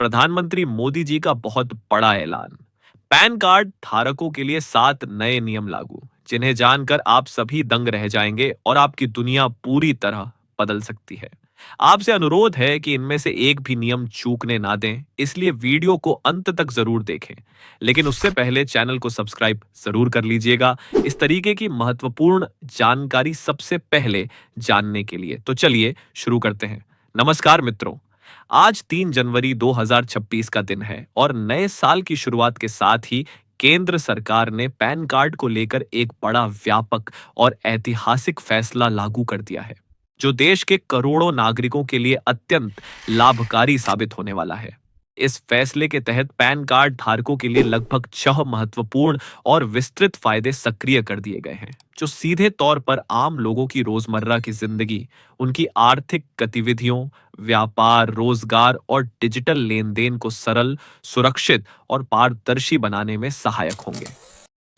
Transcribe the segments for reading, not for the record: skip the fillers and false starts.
प्रधानमंत्री मोदी जी का बहुत बड़ा ऐलान। पैन कार्ड धारकों के लिए 7 नए नियम लागू, जिन्हें जानकर आप सभी दंग रह जाएंगे और आपकी दुनिया पूरी तरह बदल सकती है। आपसे अनुरोध है कि इनमें से एक भी नियम चूकने ना दें, इसलिए वीडियो को अंत तक जरूर देखें। लेकिन उससे पहले चैनल को सब्सक्राइब जरूर कर लीजिएगा, इस तरीके की महत्वपूर्ण जानकारी सबसे पहले जानने के लिए। तो चलिए शुरू करते हैं। नमस्कार मित्रों, आज 3 जनवरी 2026 का दिन है और नए साल की शुरुआत के साथ ही केंद्र सरकार ने पैन कार्ड को लेकर एक बड़ा व्यापक और ऐतिहासिक फैसला लागू कर दिया है, जो देश के करोड़ों नागरिकों के लिए अत्यंत लाभकारी साबित होने वाला है। इस फैसले के तहत पैन कार्ड धारकों के लिए लगभग 6 महत्वपूर्ण और विस्तृत फायदे सक्रिय कर दिए गए हैं, जो सीधे तौर पर आम लोगों की रोजमर्रा की जिंदगी, उनकी आर्थिक गतिविधियों, व्यापार, रोजगार और डिजिटल लेन देन को सरल, सुरक्षित और पारदर्शी बनाने में सहायक होंगे।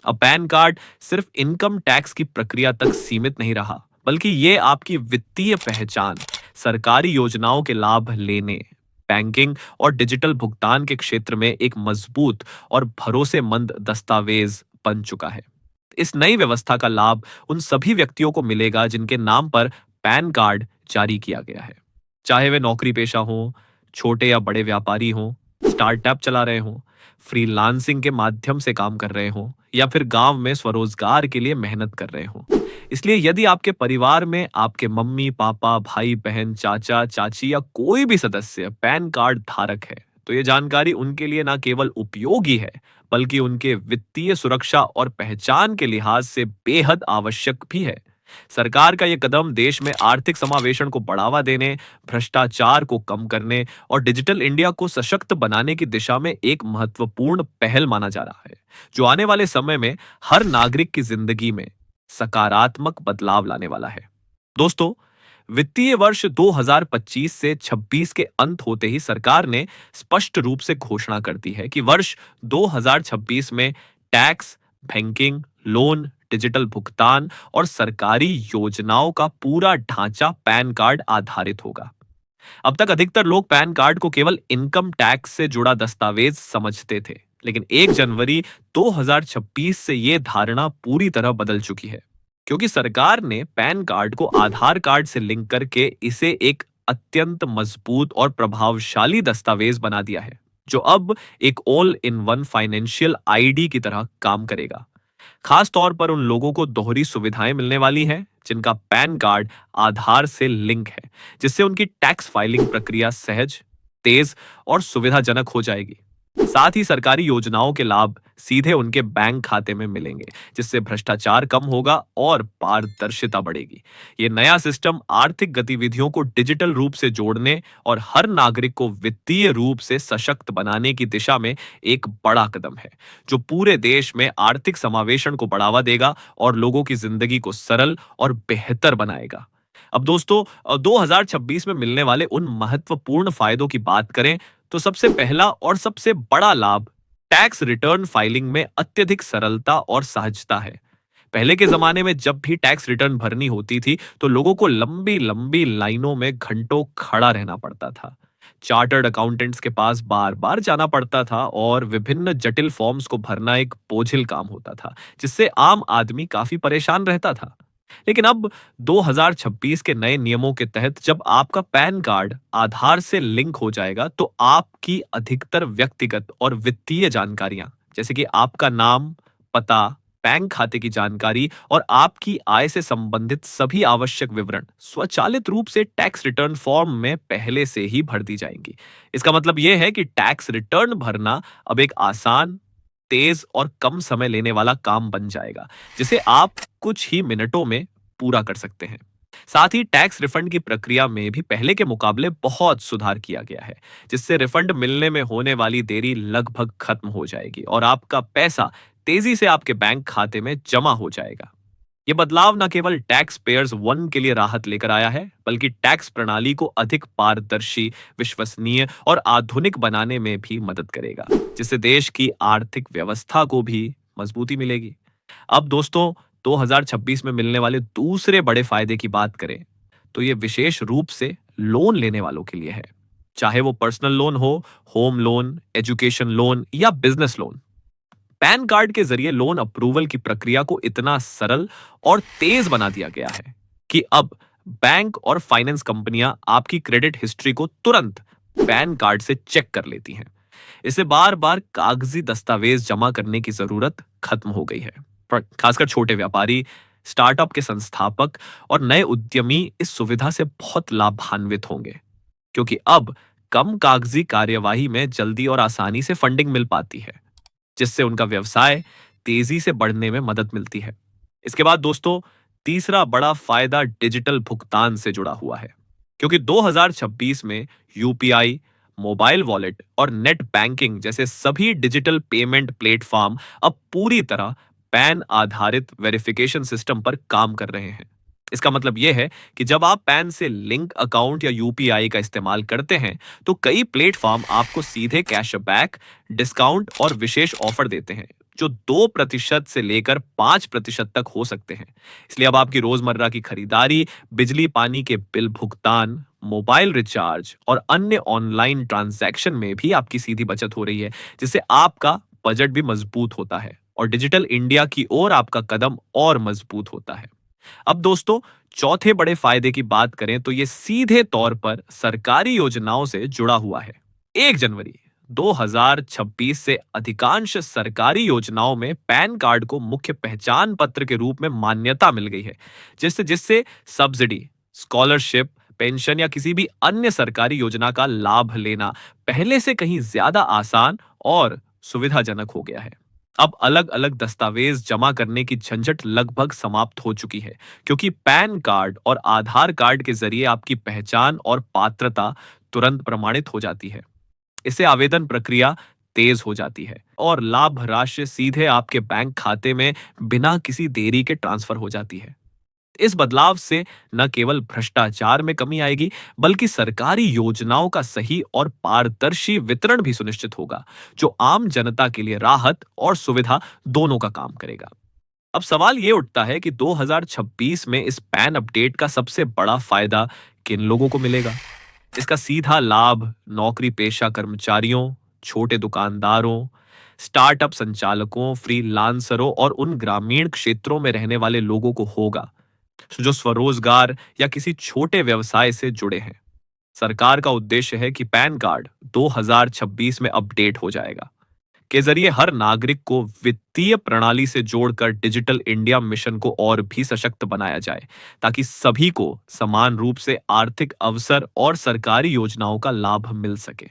अब पैन कार्ड सिर्फ इनकम टैक्स की प्रक्रिया तक सीमित नहीं रहा, बल्कि ये आपकी वित्तीय पहचान, सरकारी योजनाओं के लाभ लेने, बैंकिंग और डिजिटल भुगतान के क्षेत्र में एक मजबूत और भरोसेमंद दस्तावेज बन चुका है। इस नई व्यवस्था का लाभ उन सभी व्यक्तियों को मिलेगा जिनके नाम पर पैन कार्ड जारी किया गया है। चाहे वे नौकरी पेशा हों, छोटे या बड़े व्यापारी हों, स्टार्टअप चला रहे हों, फ्रीलांसिंग के माध्यम से काम कर रहे हों या फिर गांव में स्वरोजगार के लिए मेहनत कर रहे हों। इसलिए यदि आपके परिवार में आपके मम्मी पापा, भाई बहन, चाचा चाची या कोई भी सदस्य पैन कार्ड धारक है, तो ये जानकारी उनके लिए न केवल उपयोगी है, बल्कि उनके वित्तीय सुरक्षा और पहचान के लिहाज से बेहद आवश्यक भी है। सरकार का यह कदम देश में आर्थिक समावेशन को बढ़ावा देने, भ्रष्टाचार को कम करने और डिजिटल इंडिया को सशक्त बनाने की दिशा में एक महत्वपूर्ण पहल माना जा रहा है, जो आने वाले समय में हर नागरिक की जिंदगी में सकारात्मक बदलाव लाने वाला है। दोस्तों, वित्तीय वर्ष 2025 से 26 के अंत होते ही सरकार ने स्पष्ट रूप से घोषणा कर दी है कि वर्ष 2026 में टैक्स, बैंकिंग, लोन, डिजिटल भुगतान और सरकारी योजनाओं का पूरा ढांचा पैन कार्ड आधारित होगा। अब तक अधिकतर लोग पैन कार्ड को केवल इनकम टैक्स से जुड़ा दस्तावेज समझते थे, लेकिन 1 जनवरी 2026 से यह धारणा पूरी तरह बदल चुकी है, क्योंकि सरकार ने पैन कार्ड को आधार कार्ड से लिंक करके इसे एक अत्यंत मजबूत और प्रभावशाली दस्तावेज बना दिया है, जो अब एक all in one financial ID की तरह काम करेगा। खास तौर पर उन लोगों को दोहरी सुविधाएं मिलने वाली हैं जिनका पैन कार्ड आधार से लिंक है, जिससे उनकी टैक्स फाइलिंग प्रक्रिया सहज, तेज और सुविधाजनक हो जाएगी। साथ ही सरकारी योजनाओं के लाभ सीधे उनके बैंक खाते में मिलेंगे, जिससे भ्रष्टाचार कम होगा और पारदर्शिता बढ़ेगी। ये नया सिस्टम आर्थिक गतिविधियों को डिजिटल रूप से जोड़ने और हर नागरिक को वित्तीय रूप से सशक्त बनाने की दिशा में एक बड़ा कदम है, जो पूरे देश में आर्थिक समावेशन को बढ़ावा देगा और लोगों की जिंदगी को सरल और बेहतर बनाएगा। अब दोस्तों, 2026 में मिलने वाले उन महत्वपूर्ण फायदों की बात करें तो सबसे पहला और सबसे बड़ा लाभ टैक्स रिटर्न फाइलिंग में अत्यधिक सरलता और सहजता है। पहले के जमाने में जब भी टैक्स रिटर्न भरनी होती थी तो लोगों को लंबी लंबी लाइनों में घंटों खड़ा रहना पड़ता था। चार्टर्ड अकाउंटेंट्स के पास बार बार जाना पड़ता था और विभिन्न जटिल फॉर्म्स को भरना एक बोझिल काम होता था, जिससे आम आदमी काफी परेशान रहता था। लेकिन अब 2026 के नए नियमों के तहत जब आपका पैन कार्ड आधार से लिंक हो जाएगा, तो आपकी अधिकतर व्यक्तिगत और वित्तीय जानकारियां, जैसे कि आपका नाम, पता, बैंक खाते की जानकारी और आपकी आय से संबंधित सभी आवश्यक विवरण स्वचालित रूप से टैक्स रिटर्न फॉर्म में पहले से ही भर दी जाएंगी। इसका मतलब यह है कि टैक्स रिटर्न भरना अब एक आसान, तेज और कम समय लेने वाला काम बन जाएगा, जिसे आप कुछ ही मिनटों में पूरा कर सकते हैं। साथ ही टैक्स रिफंड की प्रक्रिया में भी पहले के मुकाबले बहुत सुधार किया गया है, जिससे रिफंड मिलने में होने वाली देरी लगभग खत्म हो जाएगी और आपका पैसा तेजी से आपके बैंक खाते में जमा हो जाएगा। ये बदलाव न केवल टैक्स पेयर्स वन के लिए राहत लेकर आया है, बल्कि टैक्स प्रणाली को अधिक पारदर्शी, विश्वसनीय और आधुनिक बनाने में भी मदद करेगा, जिससे देश की आर्थिक व्यवस्था को भी मजबूती मिलेगी। अब दोस्तों, 2026 में मिलने वाले दूसरे बड़े फायदे की बात करें तो ये विशेष रूप से लोन लेने वालों के लिए है। चाहे वो पर्सनल लोन हो, होम लोन, एजुकेशन लोन या बिजनेस लोन। पैन कार्ड के जरिए लोन अप्रूवल की प्रक्रिया को इतना सरल और तेज बना दिया गया है कि अब बैंक और फाइनेंस कंपनियां आपकी क्रेडिट हिस्ट्री को तुरंत पैन कार्ड से चेक कर लेती हैं। इससे बार बार कागजी दस्तावेज जमा करने की जरूरत खत्म हो गई है। खासकर छोटे व्यापारी, स्टार्टअप के संस्थापक और नए उद्यमी इस सुविधा से बहुत लाभान्वित होंगे, क्योंकि अब कम कागजी कार्यवाही में जल्दी और आसानी से फंडिंग मिल पाती है, जिससे उनका व्यवसाय तेजी से बढ़ने में मदद मिलती है। इसके बाद दोस्तों, तीसरा बड़ा फायदा डिजिटल भुगतान से जुड़ा हुआ है, क्योंकि 2026 में यूपीआई, मोबाइल वॉलेट और नेट बैंकिंग जैसे सभी डिजिटल पेमेंट प्लेटफॉर्म अब पूरी तरह पैन आधारित वेरिफिकेशन सिस्टम पर काम कर रहे हैं। इसका मतलब यह है कि जब आप पैन से लिंक अकाउंट या यूपीआई का इस्तेमाल करते हैं, तो कई प्लेटफॉर्म आपको सीधे कैशबैक, डिस्काउंट और विशेष ऑफर देते हैं, जो 2% से लेकर 5% तक हो सकते हैं। इसलिए अब आपकी रोजमर्रा की खरीदारी, बिजली पानी के बिल भुगतान, मोबाइल रिचार्ज और अन्य ऑनलाइन ट्रांजैक्शन में भी आपकी सीधी बचत हो रही है, जिससे आपका बजट भी मजबूत होता है और डिजिटल इंडिया की ओर आपका कदम और मजबूत होता है। अब दोस्तों, चौथे बड़े फायदे की बात करें तो ये सीधे तौर पर सरकारी योजनाओं से जुड़ा हुआ है। 1 जनवरी 2026 से अधिकांश सरकारी योजनाओं में पैन कार्ड को मुख्य पहचान पत्र के रूप में मान्यता मिल गई है, जिससे जिससे सब्सिडी, स्कॉलरशिप, पेंशन या किसी भी अन्य सरकारी योजना का लाभ लेना पहले से कहीं ज्यादा आसान और सुविधाजनक हो गया है। अब अलग अलग दस्तावेज जमा करने की झंझट लगभग समाप्त हो चुकी है, क्योंकि पैन कार्ड और आधार कार्ड के जरिए आपकी पहचान और पात्रता तुरंत प्रमाणित हो जाती है। इससे आवेदन प्रक्रिया तेज हो जाती है और लाभ राशि सीधे आपके बैंक खाते में बिना किसी देरी के ट्रांसफर हो जाती है। इस बदलाव से न केवल भ्रष्टाचार में कमी आएगी, बल्कि सरकारी योजनाओं का सही और पारदर्शी वितरण भी सुनिश्चित होगा, जो आम जनता के लिए राहत और सुविधा दोनों का काम करेगा। अब सवाल ये उठता है कि 2026 में इस पैन अपडेट का सबसे बड़ा फायदा किन लोगों को मिलेगा? इसका सीधा लाभ नौकरी पेशा कर्मचारियों, छोटे दुकानदारों, स्टार्टअप संचालकों, फ्रीलांसरों और उन ग्रामीण क्षेत्रों में रहने वाले लोगों को होगा जो स्वरोजगार या किसी छोटे व्यवसाय से जुड़े हैं। सरकार का उद्देश्य है कि पैन कार्ड 2026 में अपडेट हो जाएगा के जरिए हर नागरिक को वित्तीय प्रणाली से जोड़कर डिजिटल इंडिया मिशन को और भी सशक्त बनाया जाए, ताकि सभी को समान रूप से आर्थिक अवसर और सरकारी योजनाओं का लाभ मिल सके।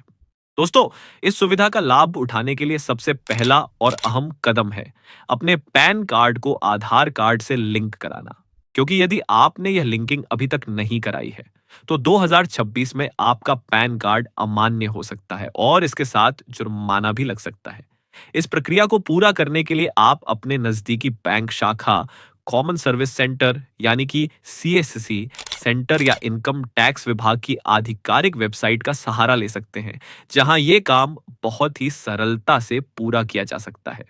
दोस्तों, इस सुविधा का लाभ उठाने के लिए सबसे पहला और अहम कदम है अपने पैन कार्ड को आधार कार्ड से लिंक कराना, क्योंकि यदि आपने यह लिंकिंग अभी तक नहीं कराई है, तो 2026 में आपका पैन कार्ड अमान्य हो सकता है और इसके साथ जुर्माना भी लग सकता है। इस प्रक्रिया को पूरा करने के लिए आप अपने नजदीकी बैंक शाखा, कॉमन सर्विस सेंटर यानी कि सीएससी सेंटर या इनकम टैक्स विभाग की आधिकारिक वेबसाइट का सहारा ले सकते हैं, जहां यह काम बहुत ही सरलता से पूरा किया जा सकता है।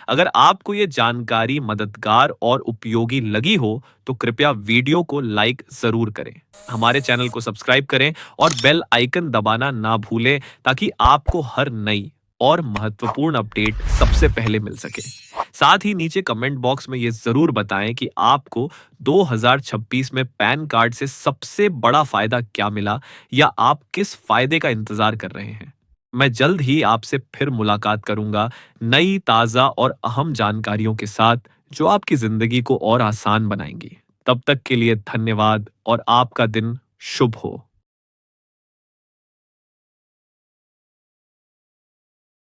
अगर आपको ये जानकारी मददगार और उपयोगी लगी हो, तो कृपया वीडियो को लाइक जरूर करें, हमारे चैनल को सब्सक्राइब करें और बेल आइकन दबाना ना भूलें, ताकि आपको हर नई और महत्वपूर्ण अपडेट सबसे पहले मिल सके। साथ ही नीचे कमेंट बॉक्स में ये जरूर बताएं कि आपको 2026 में पैन कार्ड से सबसे बड़ा फायदा क्या मिला, या आप किस फायदे का इंतजार कर रहे हैं। मैं जल्द ही आपसे फिर मुलाकात करूंगा नई, ताजा और अहम जानकारियों के साथ, जो आपकी जिंदगी को और आसान बनाएंगी। तब तक के लिए धन्यवाद और आपका दिन शुभ हो।